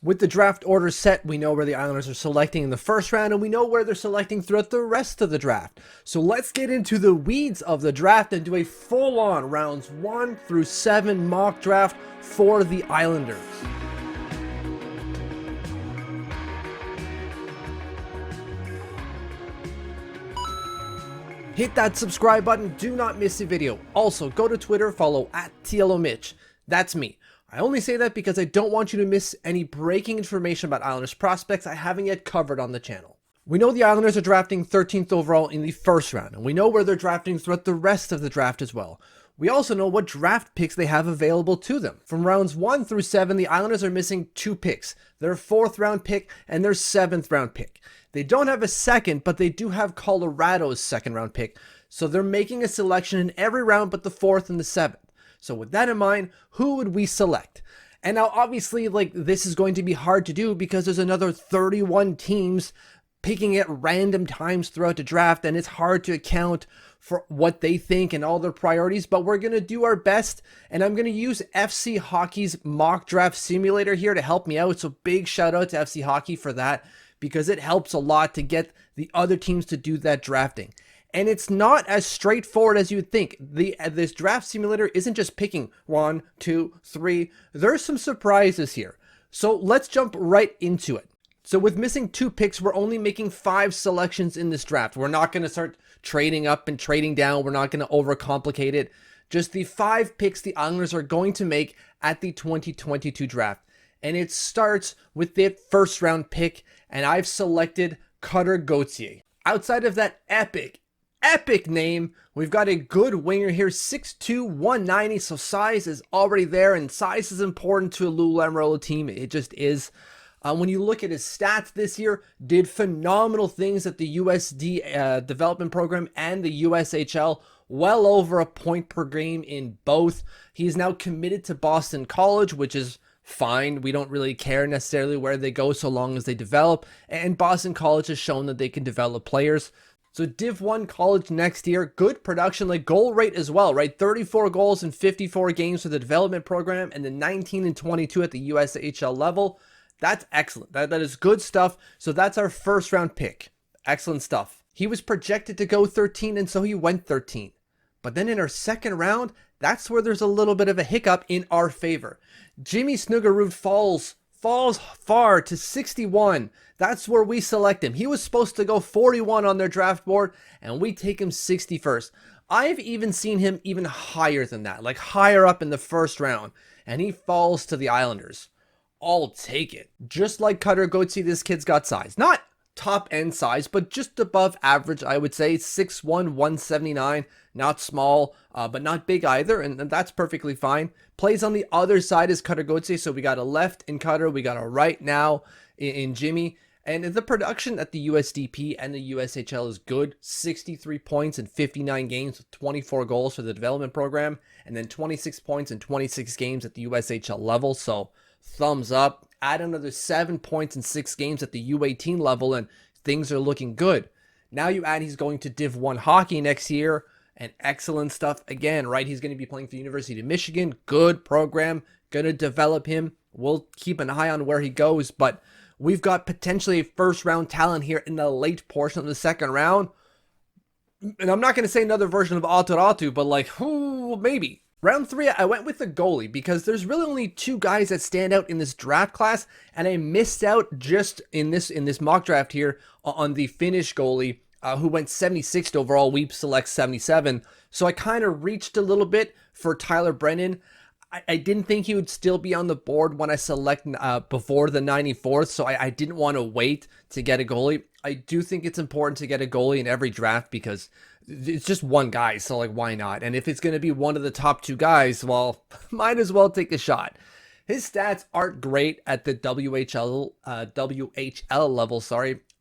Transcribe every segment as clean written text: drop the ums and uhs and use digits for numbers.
With the draft order set, we know where the Islanders are selecting in the first round, and we know where they're selecting throughout the rest of the draft. So let's get into the weeds of the draft and do a full-on rounds 1 through 7 mock draft for the Islanders. Hit that subscribe button, do not miss a video. Also, go to Twitter, follow @TLOMitch. That's me. I only say that because I don't want you to miss any breaking information about Islanders prospects I haven't yet covered on the channel. We know the Islanders are drafting 13th overall in the first round, and we know where they're drafting throughout the rest of the draft as well. We also know what draft picks they have available to them. From rounds 1 through 7, the Islanders are missing 2 picks, their 4th round pick and their 7th round pick. They don't have a second, but they do have Colorado's 2nd round pick, so they're making a selection in every round but the 4th and the 7th. So with that in mind, who would we select? And now obviously, this is going to be hard to do because there's another 31 teams picking at random times throughout the draft, and it's hard to account for what they think and all their priorities, but we're going to do our best, and I'm going to use FCHockey's mock draft simulator here to help me out. So big shout out to FCHockey for that, because it helps a lot to get the other teams to do that drafting. And it's not as straightforward as you would think. This draft simulator isn't just picking 1, 2, 3. There's some surprises here. So let's jump right into it. So with missing 2 picks, we're only making 5 selections in this draft. We're not going to start trading up and trading down. We're not going to overcomplicate it. Just the 5 picks the Islanders are going to make at the 2022 draft. And it starts with the 1st round pick, and I've selected Cutter Gauthier. Outside of that epic name, we've got a good winger here, 6'2", 190, so size is already there, and size is important to a Lou Lamoriello team. It just is. When you look at his stats this year, did phenomenal things at the USD development program and the USHL, well over a point per game in both. He's now committed to Boston College, which is fine. We don't really care necessarily where they go so long as they develop, and Boston College has shown that they can develop players. So Div 1 college next year, good production, goal rate as well, right? 34 goals in 54 games for the development program, and then 19 and 22 at the USHL level. That's excellent. That is good stuff. So that's our 1st round pick. Excellent stuff. He was projected to go 13, and so he went 13. But then in our 2nd round, that's where there's a little bit of a hiccup in our favor. Jimmy Snuggerud falls far to 61. That's where we select him. He was supposed to go 41 on their draft board, and we take him 61st. I've even seen him even higher than that, higher up in the 1st round, and he falls to the Islanders. I'll take it. Just like Cutter Gauthier, this kid's got size. Not top end size, but just above average, I would say. 6'1", 179, not small, but not big either, and that's perfectly fine. Plays on the other side as Cutter Gauthier, so we got a left in Cutter, we got a right now in Jimmy, and the production at the USDP and the USHL is good. 63 points in 59 games with 24 goals for the development program, and then 26 points in 26 games at the USHL level, so thumbs up. Add another 7 points in 6 games at the U18 level, and things are looking good. Now you add he's going to Div 1 hockey next year, and excellent stuff again, right? He's going to be playing for the University of Michigan. Good program. Going to develop him. We'll keep an eye on where he goes, but we've got potentially a 1st round talent here in the late portion of the 2nd round. And I'm not going to say another version of Aturatu, but maybe. Round 3, I went with the goalie because there's really only 2 guys that stand out in this draft class, and I missed out just in this mock draft here on the Finnish goalie who went 76th overall. We select 77, so I kind of reached a little bit for Tyler Brennan. I didn't think he would still be on the board when I select before the 94th, so I didn't want to wait to get a goalie. I do think it's important to get a goalie in every draft because it's just one guy, so why not? And if it's going to be one of the top 2 guys, well, might as well take a shot. His stats aren't great at the WHL level,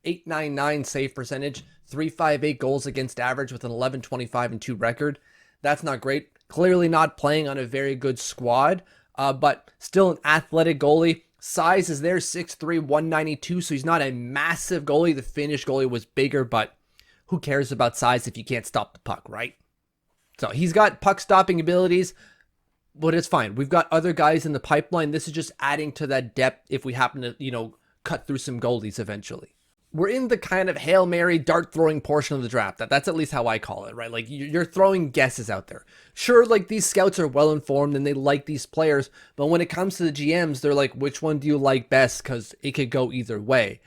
899 save percentage, 358 goals against average with an 11.25-2 record. That's not great. Clearly not playing on a very good squad, but still an athletic goalie. Size is there, 6'3", 192, so he's not a massive goalie. The Finnish goalie was bigger, but who cares about size if you can't stop the puck, right? So he's got puck stopping abilities. but it's fine. We've got other guys in the pipeline. This is just adding to that depth if we happen to, cut through some goalies eventually. We're in the kind of Hail Mary dart throwing portion of the draft. That's at least how I call it, right? Like you're throwing guesses out there. Sure, like these scouts are well informed and they like these players, but when it comes to the GMs, they're like, which one do you like best? Because it could go either way.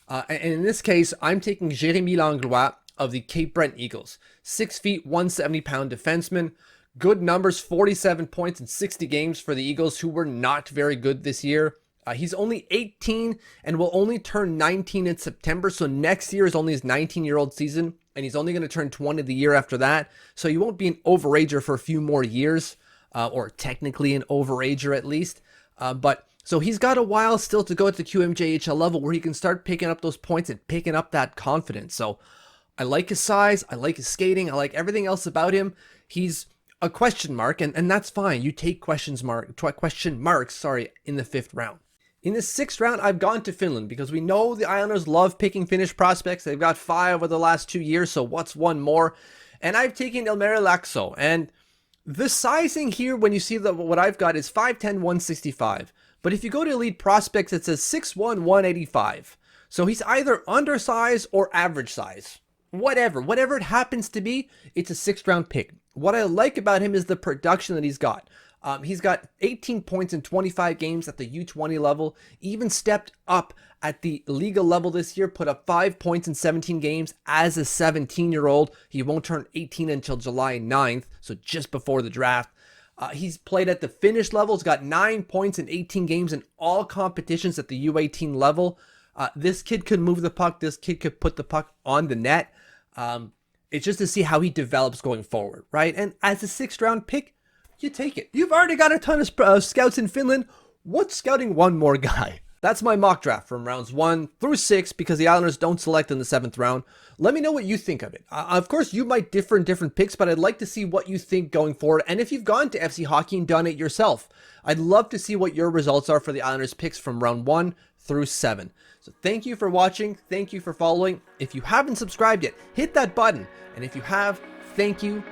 And in this case, I'm taking Jérémy Langlois of the Cape Brent Eagles. 6 feet, 170-pound defenseman. Good numbers, 47 points in 60 games for the Eagles, who were not very good this year. He's only 18 and will only turn 19 in September. So next year is only his 19-year-old season, and he's only going to turn 20 the year after that. So he won't be an overager for a few more years, or technically an overager at least. But so he's got a while still to go at the QMJHL level where he can start picking up those points and picking up that confidence. So I like his size. I like his skating. I like everything else about him. He's a question mark, and that's fine. You take question marks in the 5th round. In the 6th round, I've gone to Finland because we know the Islanders love picking Finnish prospects. They've got 5 over the last 2 years, so what's one more? And I've taken Ilmari Laakso. And the sizing here, when you see what I've got, is 5'10", 165. But if you go to Elite Prospects, it says 6'1", 185. So he's either undersized or average size. Whatever it happens to be, it's a 6th round pick. What I like about him is the production that he's got. He's got 18 points in 25 games at the U20 level, even stepped up at the Liga level this year, put up 5 points in 17 games as a 17-year-old. He won't turn 18 until July 9th, so just before the draft. He's played at the Finnish level. He's got 9 points in 18 games in all competitions at the U18 level. This kid could move the puck. This kid could put the puck on the net. It's just to see how he develops going forward, right? And as a 6th round pick, you take it. You've already got a ton of scouts in Finland. What's scouting one more guy? That's my mock draft from rounds 1 through 6 because the Islanders don't select in the 7th round. Let me know what you think of it. Of course, you might differ in different picks, but I'd like to see what you think going forward. And if you've gone to FC Hockey and done it yourself, I'd love to see what your results are for the Islanders picks from round 1 through 7. So thank you for watching. Thank you for following. If you haven't subscribed yet, hit that button. And if you have, thank you.